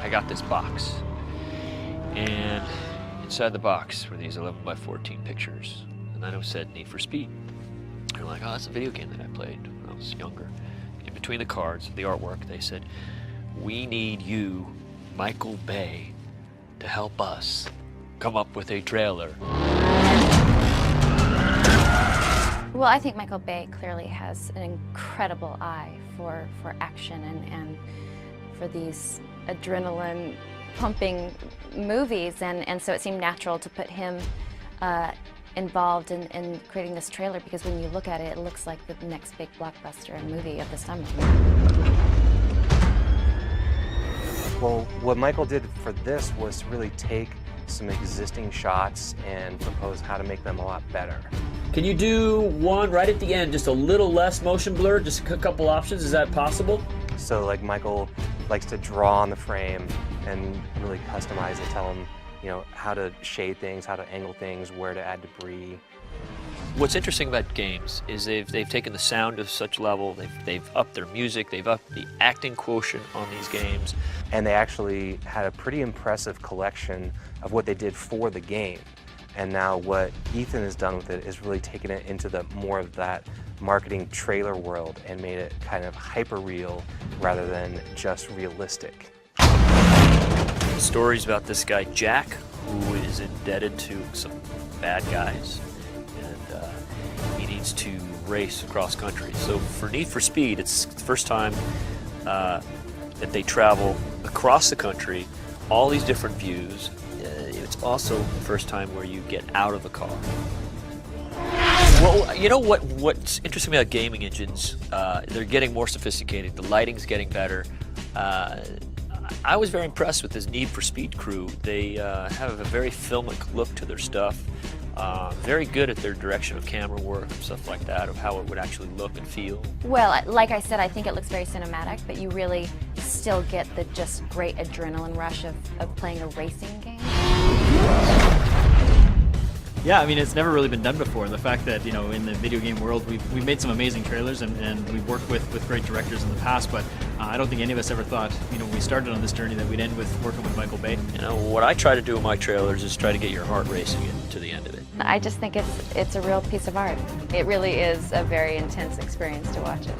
I got this box, and inside the box were these 11 by 14 pictures, and then it said Need for Speed. And I'm like, oh, that's a video game that I played when I was younger. In between the cards, the artwork, they said, we need you, Michael Bay, to help us come up with a trailer. Well, I think Michael Bay clearly has an incredible eye for action and for these adrenaline-pumping movies, and so it seemed natural to put him involved in creating this trailer, because when you look at it, it looks like the next big blockbuster movie of the summer. Well, what Michael did for this was to really take some existing shots and propose how to make them a lot better. Can you do one right at the end, just a little less motion blur, just a couple options? Is that possible? So like Michael likes to draw on the frame and really customize and tell him, you know, how to shade things, how to angle things, where to add debris. What's interesting about games is they've taken the sound to such level, they've upped their music, they've upped the acting quotient on these games. And they actually had a pretty impressive collection of what they did for the game. And now what Ethan has done with it is really taken it into the more of that marketing trailer world and made it kind of hyper-real rather than just realistic. The story's about this guy, Jack, who is indebted to some bad guys, and he needs to race across country. So for Need for Speed, it's the first time that they travel across the country, all these different views. It's also the first time where you get out of the car. Well, you know what's interesting about gaming engines? They're getting more sophisticated. The lighting's getting better. I was very impressed with this Need for Speed crew. They have a very filmic look to their stuff. Very good at their direction of camera work and stuff like that, of how it would actually look and feel. Well, like I said, I think it looks very cinematic, but you really still get the just great adrenaline rush of playing a racing game. Yeah, I mean, it's never really been done before. The fact that, you know, in the video game world, we've made some amazing trailers and we've worked with great directors in the past, but I don't think any of us ever thought, you know, when we started on this journey that we'd end with working with Michael Bay. You know, what I try to do in my trailers is try to get your heart racing to the end of it. I just think it's a real piece of art. It really is a very intense experience to watch it.